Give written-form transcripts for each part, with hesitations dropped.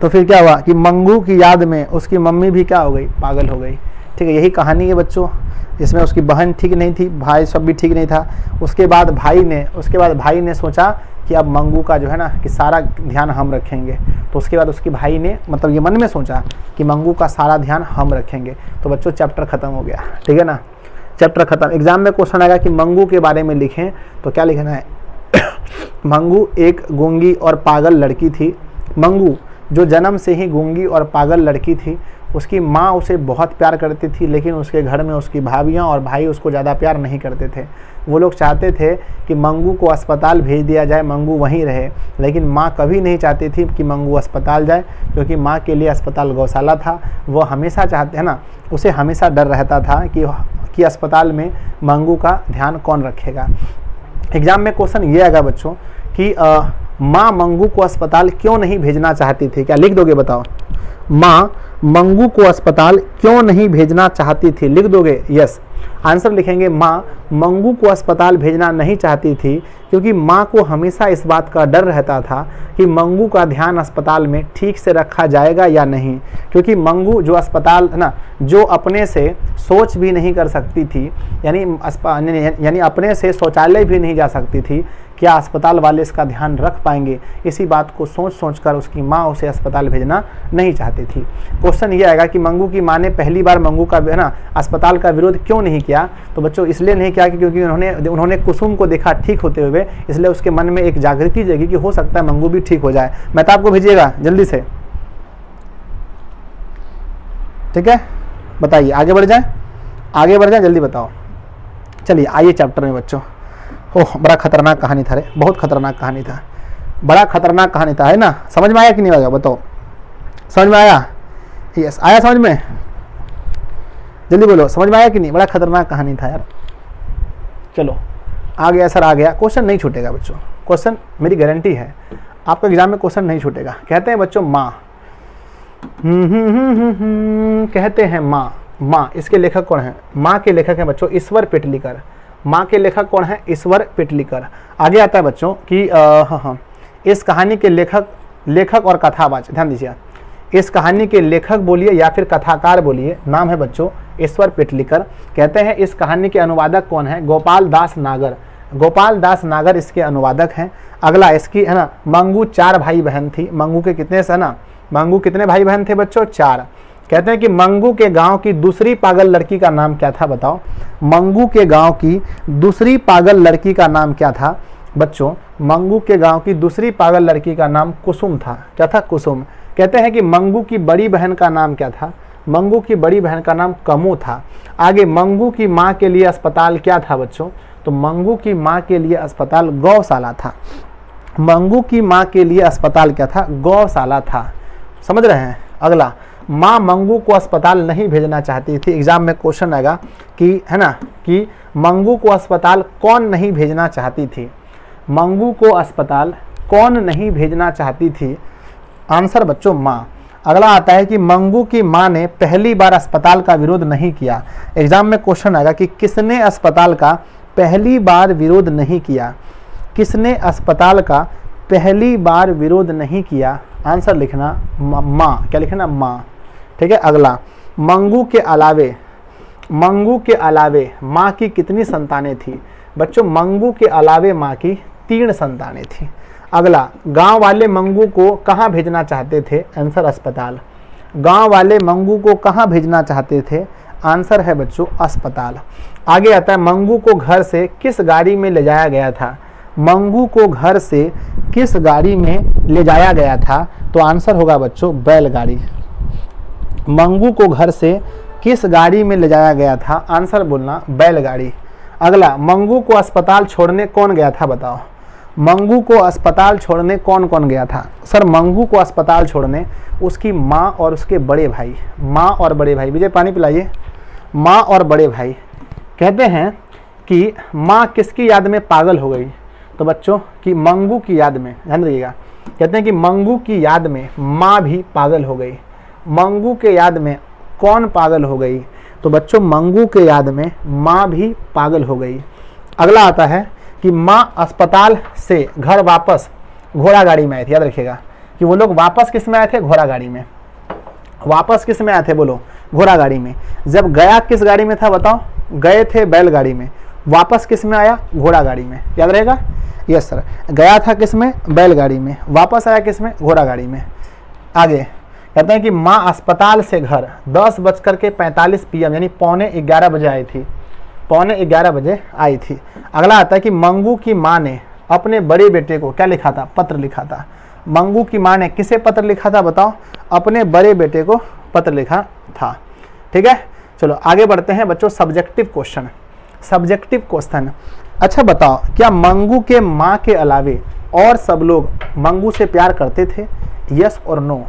तो फिर क्या हुआ कि मंगू की याद में उसकी मम्मी भी क्या हो गई, पागल हो गई। ठीक है, यही कहानी है बच्चों। इसमें उसकी बहन ठीक नहीं थी, भाई सब भी ठीक नहीं था। उसके बाद भाई ने सोचा कि अब मंगू का जो है ना कि सारा ध्यान हम रखेंगे। तो उसके बाद उसके भाई ने मतलब ये मन में सोचा कि मंगू का सारा ध्यान हम रखेंगे। तो बच्चों चैप्टर खत्म हो गया। ठीक है ना, चैप्टर खत्म। एग्जाम में क्वेश्चन आएगा कि मंगू के बारे में लिखें, तो क्या लिखना है? मंगू एक गूंगी और पागल लड़की थी। मंगू जो जन्म से ही गूंगी और पागल लड़की थी, उसकी माँ उसे बहुत प्यार करती थी, लेकिन उसके घर में उसकी भाभियाँ और भाई उसको ज़्यादा प्यार नहीं करते थे। वो लोग चाहते थे कि मंगू को अस्पताल भेज दिया जाए, मंगू वहीं रहे, लेकिन माँ कभी नहीं चाहती थी कि मंगू अस्पताल जाए, क्योंकि माँ के लिए अस्पताल गौशाला था। वो हमेशा चाहते हैं ना, उसे हमेशा डर रहता था कि अस्पताल में मंगू का ध्यान कौन रखेगा। एग्जाम में क्वेश्चन ये आएगा बच्चों कि माँ मंगू को अस्पताल क्यों नहीं भेजना चाहती थी? क्या लिख दोगे बताओ? माँ मंगू को अस्पताल क्यों नहीं भेजना चाहती थी? लिख दोगे? यस, आंसर लिखेंगे माँ मंगू को अस्पताल भेजना नहीं चाहती थी क्योंकि माँ को हमेशा इस बात का डर रहता था कि मंगू का ध्यान अस्पताल में ठीक से रखा जाएगा या नहीं। क्योंकि मंगू जो अस्पताल है ना, जो अपने से सोच भी नहीं कर सकती थी, यानी अपने से शौचालय भी नहीं जा सकती थी, क्या अस्पताल वाले इसका ध्यान रख पाएंगे? इसी बात को सोच कर उसकी माँ उसे अस्पताल भेजना नहीं चाहती थी। क्वेश्चन ये आएगा कि मंगू की माँ ने पहली बार मंगू का है ना अस्पताल का विरोध क्यों नहीं किया? तो बच्चों इसलिए नहीं किया कि क्योंकि उन्होंने कुसुम को देखा ठीक होते हुए, इसलिए उसके मन में एक जागृति जगी कि हो सकता है मंगू भी ठीक हो जाए। मेहताब को भेजिएगा जल्दी से। ठीक है, बताइए, आगे बढ़ जाए, जल्दी बताओ। चलिए आइए चैप्टर में बच्चों। ओह बड़ा खतरनाक कहानी था रे, बहुत खतरनाक कहानी था, बड़ा खतरनाक कहानी था, है ना? समझ में आया कि नहीं आया बताओ? समझ में आया? यस, आया समझ में? जल्दी बोलो, समझ में आया कि नहीं? बड़ा खतरनाक कहानी था यार। चलो आ गया सर, आ गया। क्वेश्चन नहीं छूटेगा बच्चों, क्वेश्चन मेरी गारंटी है, आपका एग्जाम में क्वेश्चन नहीं छूटेगा। कहते हैं बच्चों माँ, कहते हैं माँ, इसके लेखक कौन है? माँ के लेखक हैं बच्चों ईश्वर पेटलीकर। माँ के लेखक कौन है? ईश्वर पेटलीकर। आगे आता है बच्चों कि इस कहानी के लेखक और कथावाचक, ध्यान दीजिए, इस कहानी के लेखक बोलिए या फिर कथाकार बोलिए, नाम है बच्चों ईश्वर पेटलीकर। कहते हैं इस कहानी के अनुवादक कौन है? गोपाल दास नागर। गोपाल दास नागर इसके अनुवादक हैं। अगला इसकी है ना, मंगू 4 भाई बहन थी। मंगू के कितने है ना, मंगू कितने भाई बहन थे बच्चों? 4। कहते हैं कि मंगू के गांव की दूसरी पागल लड़की का नाम क्या था? बताओ, मंगू के गांव की दूसरी पागल लड़की का नाम क्या था बच्चों? मंगू के गांव की दूसरी पागल लड़की का नाम कुसुम था। क्या था? कुसुम। कहते हैं कि मंगू की बड़ी बहन का नाम क्या था? मंगू की बड़ी बहन का नाम कमू था। आगे मंगू की माँ के लिए अस्पताल क्या था बच्चों? तो मंगू की माँ के लिए अस्पताल गौशाला था। मंगू की माँ के लिए अस्पताल क्या था? गौशाला था। समझ रहे हैं? अगला, माँ मंगू को अस्पताल नहीं भेजना चाहती थी। एग्जाम में क्वेश्चन आएगा कि है ना कि मंगू को अस्पताल कौन नहीं भेजना चाहती थी? मंगू को अस्पताल कौन नहीं भेजना चाहती थी? आंसर बच्चों माँ। अगला आता है कि मंगू की माँ ने पहली बार अस्पताल का विरोध नहीं किया। एग्जाम में क्वेश्चन आएगा कि किसने अस्पताल का पहली बार विरोध नहीं किया? किसने अस्पताल का पहली बार विरोध नहीं किया? आंसर लिखना माँ। क्या लिखना? माँ। ठीक है, अगला, मंगू के अलावे माँ की कितनी संतानें थी? बच्चों मंगू के अलावे माँ की 3 संतानें थी। अगला, गांव वाले मंगू को कहाँ भेजना चाहते थे? आंसर अस्पताल। गांव वाले मंगू को कहाँ भेजना चाहते थे? आंसर है बच्चों अस्पताल। आगे आता है मंगू को घर से किस गाड़ी में ले जाया गया था? मंगू को घर से किस गाड़ी में ले जाया गया था? तो आंसर होगा बच्चों बैलगाड़ी। मंगू को घर से किस गाड़ी में ले जाया गया था? आंसर बोलना बैलगाड़ी। अगला, मंगू को अस्पताल छोड़ने कौन गया था? बताओ, मंगू को अस्पताल छोड़ने कौन कौन गया था? सर मंगू को अस्पताल छोड़ने उसकी माँ और उसके बड़े भाई। माँ और बड़े भाई, विजय पानी पिलाइए। माँ और बड़े भाई। कहते हैं कि माँ किसकी याद में पागल हो गई? तो बच्चों कि मंगू की याद में, ध्यान रखिएगा। कहते हैं कि मंगू की याद में माँ भी पागल हो गई। मंगू के याद में कौन पागल हो गई? तो बच्चों मंगू के याद में माँ भी पागल हो गई। अगला आता है कि माँ अस्पताल से घर वापस घोड़ा गाड़ी में आई थी। याद रखिएगा कि वो लोग वापस किस में आए थे, घोड़ा गाड़ी में। वापस किस में आए थे बोलो, घोड़ा गाड़ी में। जब गया किस गाड़ी में था बताओ, गए थे बैलगाड़ी में, वापस किस में आया, घोड़ा गाड़ी में। याद रहेगा, यस सर। गया था किस में, बैलगाड़ी में, वापस आया किस में, घोड़ा गाड़ी में। आगे कहते हैं कि माँ अस्पताल से घर 10:45 PM यानी 11:15 बजे आई थी, 11:15 बजे आई थी। अगला आता है कि मंगू की माँ ने अपने बड़े बेटे को क्या लिखा था, पत्र लिखा था। मंगू की माँ ने किसे पत्र लिखा था बताओ, अपने बड़े बेटे को पत्र लिखा था। ठीक है, चलो आगे बढ़ते हैं बच्चों। Subjective question, subjective question. अच्छा बताओ, क्या मंगू के माँ के अलावे और सब लोग मंगू से प्यार करते थे, यस और नो।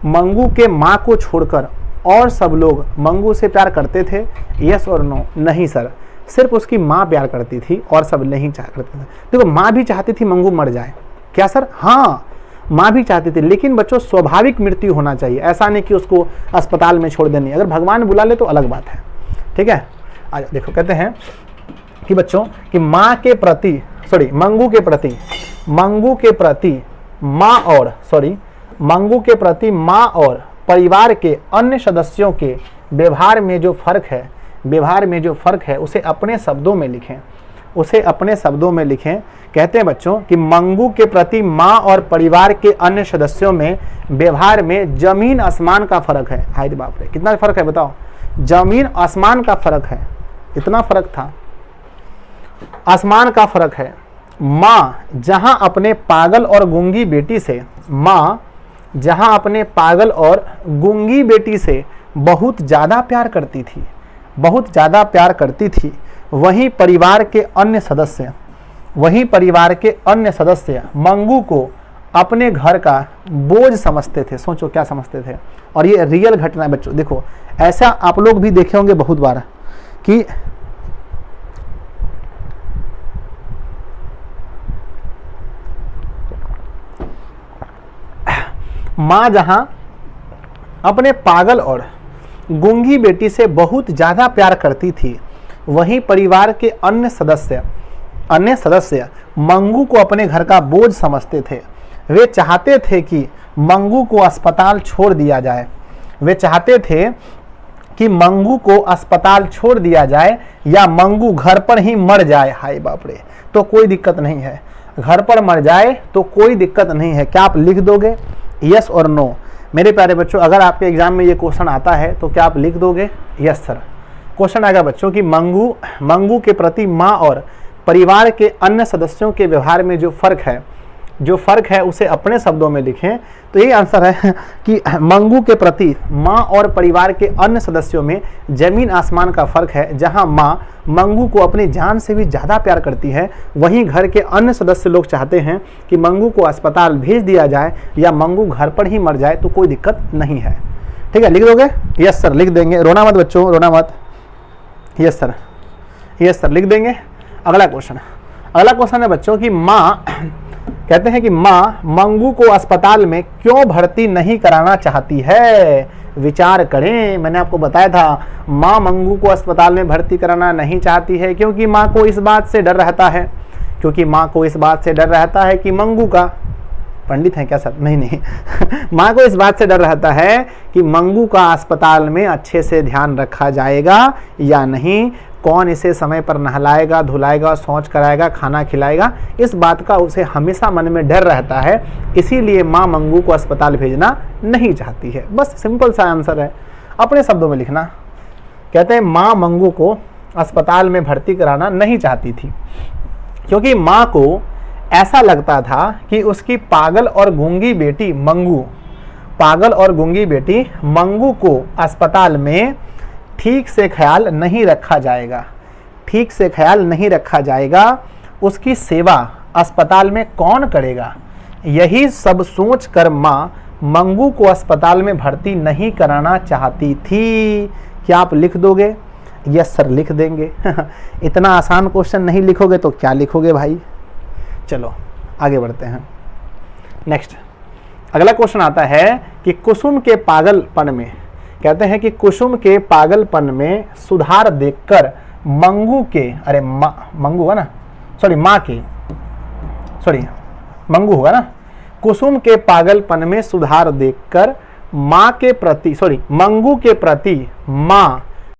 मंगू के माँ को छोड़कर और सब लोग मंगू से प्यार करते थे, यस और नो। नहीं सर, सिर्फ उसकी माँ प्यार करती थी और सब नहीं चाह करते थे। देखो माँ भी चाहती थी मंगू मर जाए, क्या सर, हाँ माँ भी चाहती थी, लेकिन बच्चों स्वाभाविक मृत्यु होना चाहिए, ऐसा नहीं कि उसको अस्पताल में छोड़ देनी। अगर भगवान बुला ले तो अलग बात है। ठीक है, आज देखो कहते हैं कि बच्चों कि माँ के प्रति मंगू के प्रति माँ और परिवार के अन्य सदस्यों के व्यवहार में जो फर्क है उसे अपने शब्दों में लिखें। कहते हैं बच्चों कि मंगू के प्रति माँ और परिवार के अन्य सदस्यों में व्यवहार में जमीन आसमान का फर्क है। हाय बाप रे, कितना फर्क है बताओ, जमीन आसमान का फर्क है, इतना फर्क था, आसमान का फर्क है। माँ जहां अपने पागल और गूंगी बेटी से बहुत ज्यादा प्यार करती थी, वहीं परिवार के अन्य सदस्य मंगू को अपने घर का बोझ समझते थे। सोचो क्या समझते थे, और ये रियल घटना है बच्चों। देखो ऐसा आप लोग भी देखे होंगे बहुत बार कि माँ जहां अपने पागल और गूंगी बेटी से बहुत ज्यादा प्यार करती थी, वहीं परिवार के अन्य सदस्य मंगू को अपने घर का बोझ समझते थे। वे चाहते थे कि मंगू को अस्पताल छोड़ दिया जाए, या मंगू घर पर ही मर जाए। हाय बाप रे, तो कोई दिक्कत नहीं है, घर पर मर जाए तो कोई दिक्कत नहीं है। क्या आप लिख दोगे, यस और नो। मेरे प्यारे बच्चों, अगर आपके एग्जाम में ये क्वेश्चन आता है तो क्या आप लिख दोगे, यस सर। क्वेश्चन आएगा बच्चों कि मंगू के प्रति माँ और परिवार के अन्य सदस्यों के व्यवहार में जो फर्क है उसे अपने शब्दों में लिखें। तो यही आंसर है कि मंगू के प्रति माँ और परिवार के अन्य सदस्यों में जमीन आसमान का फर्क है। जहां माँ मंगू को अपनी जान से भी ज़्यादा प्यार करती है, वहीं घर के अन्य सदस्य लोग चाहते हैं कि मंगू को अस्पताल भेज दिया जाए या मंगू घर पर ही मर जाए, तो कोई दिक्कत नहीं है। ठीक है, लिख दोगे, यस सर लिख देंगे, रोना मत बच्चों, रोना मत, यस सर लिख देंगे। अगला क्वेश्चन है बच्चों कि माँ कहते हैं कि माँ मंगू को अस्पताल में क्यों भर्ती नहीं कराना चाहती है। विचार करें, मैंने आपको बताया था माँ मंगू को अस्पताल में भर्ती कराना नहीं चाहती है क्योंकि माँ को इस बात से डर रहता है कि मंगू का, पंडित है क्या सर, नहीं माँ को इस बात से डर रहता है कि मंगू का अस्पताल में अच्छे से ध्यान रखा जाएगा या नहीं, कौन इसे समय पर नहलाएगा, धुलाएगा, शौच कराएगा, खाना खिलाएगा, इस बात का उसे हमेशा मन में डर रहता है। इसीलिए माँ मंगू को अस्पताल भेजना नहीं चाहती है। बस सिंपल सा आंसर है, अपने शब्दों में लिखना। कहते हैं माँ मंगू को अस्पताल में भर्ती कराना नहीं चाहती थी क्योंकि माँ को ऐसा लगता था कि उसकी पागल और गूंगी बेटी मंगू को अस्पताल में ठीक से ख्याल नहीं रखा जाएगा, उसकी सेवा अस्पताल में कौन करेगा। यही सब सोचकर माँ मंगू को अस्पताल में भर्ती नहीं कराना चाहती थी। क्या आप लिख दोगे, यस सर लिख देंगे। इतना आसान क्वेश्चन नहीं लिखोगे तो क्या लिखोगे भाई। चलो आगे बढ़ते हैं। नेक्स्ट अगला क्वेश्चन आता है कि कुसुम के पागलपन में, कहते हैं कि कुसुम के पागलपन में सुधार देखकर मंगू के, अरे मंगू होगा ना, कुसुम के पागलपन में सुधार देखकर मंगू के प्रति माँ